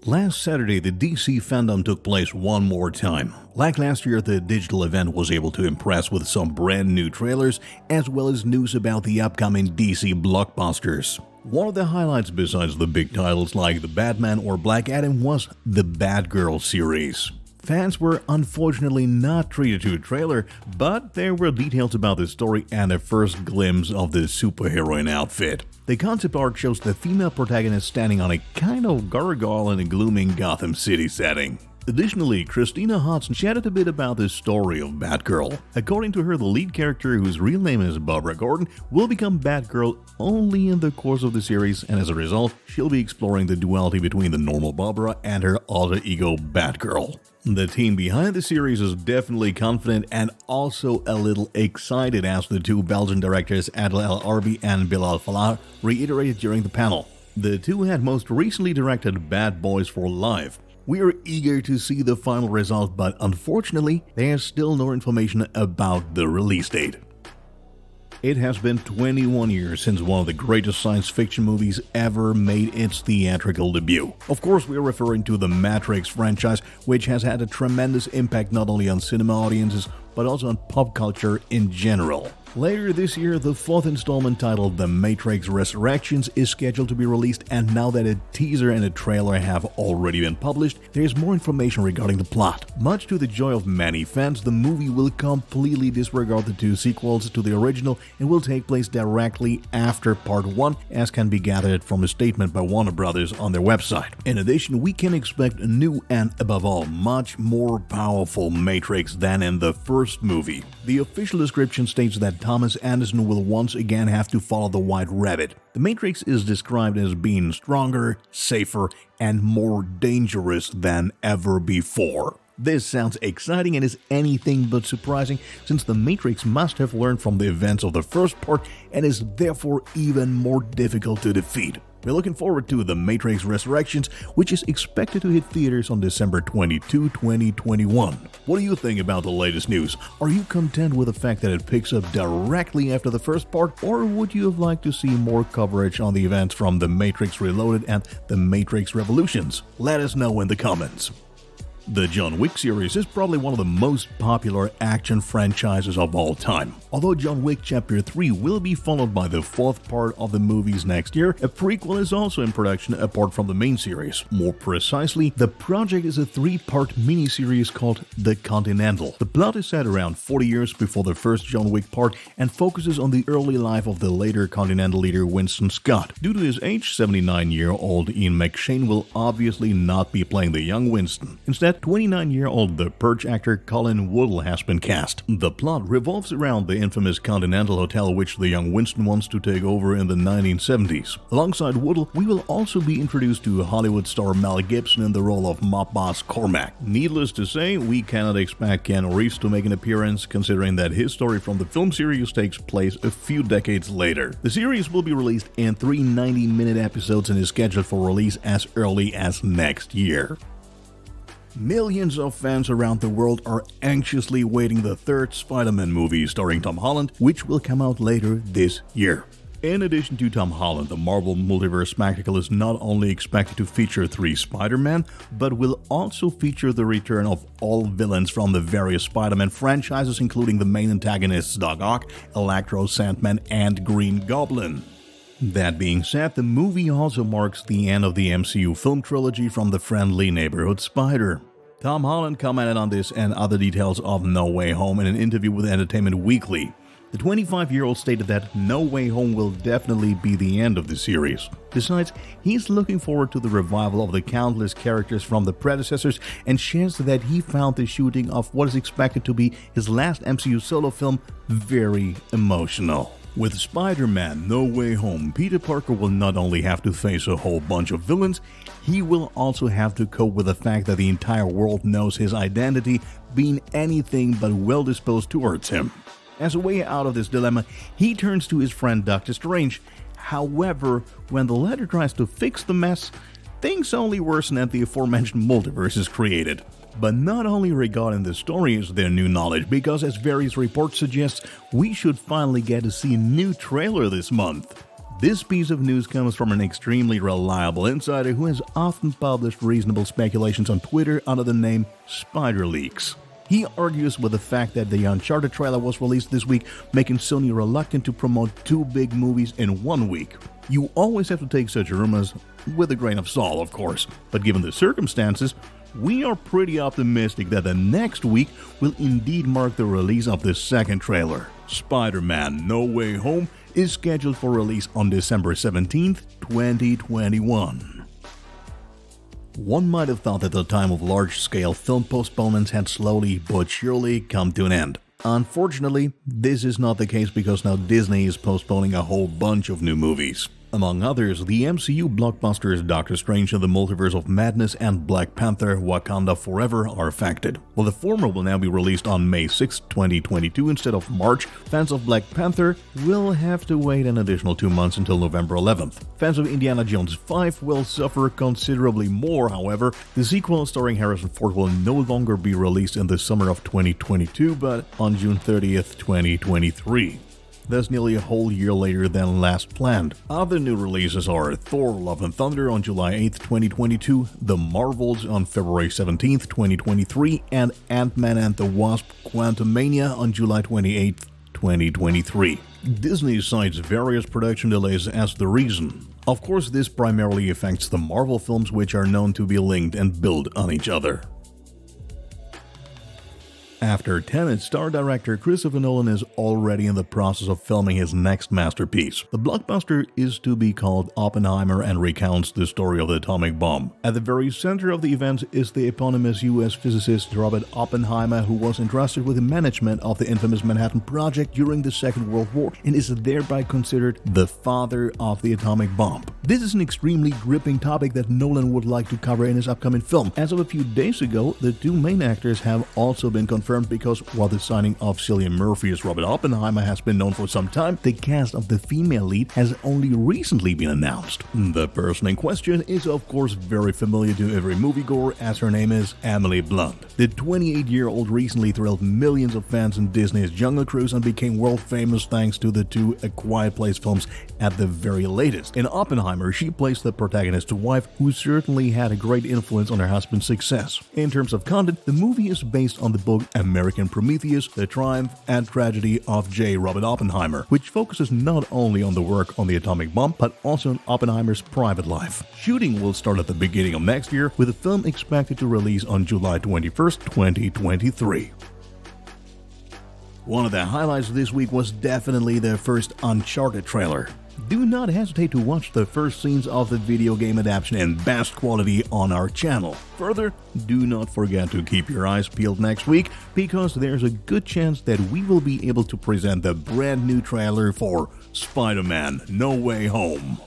Last Saturday, the DC fandom took place one more time. Like last year, the digital event was able to impress with some brand new trailers, as well as news about the upcoming DC blockbusters. One of the highlights besides the big titles like The Batman or Black Adam was the Batgirl series. Fans were unfortunately not treated to a trailer, but there were details about the story and a first glimpse of the superheroine outfit. The concept art shows the female protagonist standing on a kind of gargoyle in a glooming Gotham City setting. Additionally, Christina Hodson chatted a bit about the story of Batgirl. According to her, the lead character, whose real name is Barbara Gordon, will become Batgirl only in the course of the series, and as a result, she'll be exploring the duality between the normal Barbara and her alter ego Batgirl. The team behind the series is definitely confident and also a little excited, as the two Belgian directors Adel El Arbi and Bilal Fallah reiterated during the panel. The two had most recently directed Bad Boys for Life. We are eager to see the final result, but unfortunately, there's still no information about the release date. It has been 21 years since one of the greatest science fiction movies ever made its theatrical debut. Of course, we are referring to the Matrix franchise, which has had a tremendous impact not only on cinema audiences, but also on pop culture in general. Later this year, the fourth installment titled The Matrix Resurrections is scheduled to be released, and now that a teaser and a trailer have already been published, there's more information regarding the plot. Much to the joy of many fans, the movie will completely disregard the two sequels to the original and will take place directly after Part 1, as can be gathered from a statement by Warner Brothers on their website. In addition, we can expect a new and, above all, much more powerful Matrix than in the first movie. The official description states that Thomas Anderson will once again have to follow the White Rabbit. The Matrix is described as being stronger, safer, and more dangerous than ever before. This sounds exciting and is anything but surprising, since the Matrix must have learned from the events of the first part and is therefore even more difficult to defeat. We're looking forward to The Matrix Resurrections, which is expected to hit theaters on December 22, 2021. What do you think about the latest news? Are you content with the fact that it picks up directly after the first part, or would you have liked to see more coverage on the events from The Matrix Reloaded and The Matrix Revolutions? Let us know in the comments. The John Wick series is probably one of the most popular action franchises of all time. Although John Wick Chapter 3 will be followed by the fourth part of the movies next year, a prequel is also in production apart from the main series. More precisely, the project is a three-part miniseries called The Continental. The plot is set around 40 years before the first John Wick part and focuses on the early life of the later Continental leader Winston Scott. Due to his age, 79-year-old Ian McShane will obviously not be playing the young Winston. Instead, 29-year-old The Purge actor Colin Woodle has been cast. The plot revolves around the infamous Continental Hotel, which the young Winston wants to take over in the 1970s. Alongside Woodle, we will also be introduced to Hollywood star Mel Gibson in the role of mob boss Cormac. Needless to say, we cannot expect Keanu Reeves to make an appearance, considering that his story from the film series takes place a few decades later. The series will be released in 3 90-minute episodes and is scheduled for release as early as next year. Millions of fans around the world are anxiously waiting the third Spider-Man movie starring Tom Holland, which will come out later this year. In addition to Tom Holland, the Marvel Multiverse spectacle is not only expected to feature 3 Spider-Man, but will also feature the return of all villains from the various Spider-Man franchises, including the main antagonists Doc Ock, Electro, Sandman, and Green Goblin. That being said, the movie also marks the end of the MCU film trilogy from the friendly neighborhood Spider. Tom Holland commented on this and other details of No Way Home in an interview with Entertainment Weekly. The 25-year-old stated that No Way Home will definitely be the end of the series. Besides, he's looking forward to the revival of the countless characters from the predecessors and shares that he found the shooting of what is expected to be his last MCU solo film very emotional. With Spider-Man No Way Home, Peter Parker will not only have to face a whole bunch of villains, he will also have to cope with the fact that the entire world knows his identity, being anything but well-disposed towards him. As a way out of this dilemma, he turns to his friend Doctor Strange. However, when the latter tries to fix the mess, things only worsen and the aforementioned multiverse is created. But not only regarding the story is there new knowledge, because as various reports suggest, we should finally get to see a new trailer this month. This piece of news comes from an extremely reliable insider who has often published reasonable speculations on Twitter under the name SpiderLeaks. He argues with the fact that the Uncharted trailer was released this week, making Sony reluctant to promote two big movies in 1 week. You always have to take such rumors with a grain of salt, of course, but given the circumstances, we are pretty optimistic that the next week will indeed mark the release of the second trailer. Spider-Man: No Way Home is scheduled for release on December 17th, 2021. One might have thought that the time of large-scale film postponements had slowly but surely come to an end. Unfortunately, this is not the case because now Disney is postponing a whole bunch of new movies. Among others, the MCU blockbusters Doctor Strange in the Multiverse of Madness and Black Panther: Wakanda Forever are affected. While the former will now be released on May 6, 2022 instead of March, fans of Black Panther will have to wait an additional 2 months until November 11th. Fans of Indiana Jones 5 will suffer considerably more, however. The sequel starring Harrison Ford will no longer be released in the summer of 2022, but on June 30th, 2023. That's nearly a whole year later than last planned. Other new releases are Thor: Love and Thunder on July 8, 2022, The Marvels on February 17, 2023, and Ant-Man and the Wasp: Quantumania on July 28, 2023. Disney cites various production delays as the reason. Of course, this primarily affects the Marvel films, which are known to be linked and build on each other. After Tenet, star director Christopher Nolan is already in the process of filming his next masterpiece. The blockbuster is to be called Oppenheimer and recounts the story of the atomic bomb. At the very center of the event is the eponymous US physicist Robert Oppenheimer, who was entrusted with the management of the infamous Manhattan Project during the Second World War and is thereby considered the father of the atomic bomb. This is an extremely gripping topic that Nolan would like to cover in his upcoming film. As of a few days ago, the two main actors have also been confirmed because while the signing of Cillian Murphy as Robert Oppenheimer has been known for some time, the cast of the female lead has only recently been announced. The person in question is of course very familiar to every moviegoer, as her name is Emily Blunt. The 28-year-old recently thrilled millions of fans in Disney's Jungle Cruise and became world famous thanks to the two A Quiet Place films at the very latest. In Oppenheimer, she plays the protagonist's wife, who certainly had a great influence on her husband's success. In terms of content, the movie is based on the book American Prometheus: The Triumph and Tragedy of J. Robert Oppenheimer, which focuses not only on the work on the atomic bomb, but also on Oppenheimer's private life. Shooting will start at the beginning of next year, with the film expected to release on July 21st, 2023. One of the highlights this week was definitely the first Uncharted trailer. Do not hesitate to watch the first scenes of the video game adaptation in best quality on our channel. Further, do not forget to keep your eyes peeled next week, because there's a good chance that we will be able to present the brand new trailer for Spider-Man: No Way Home.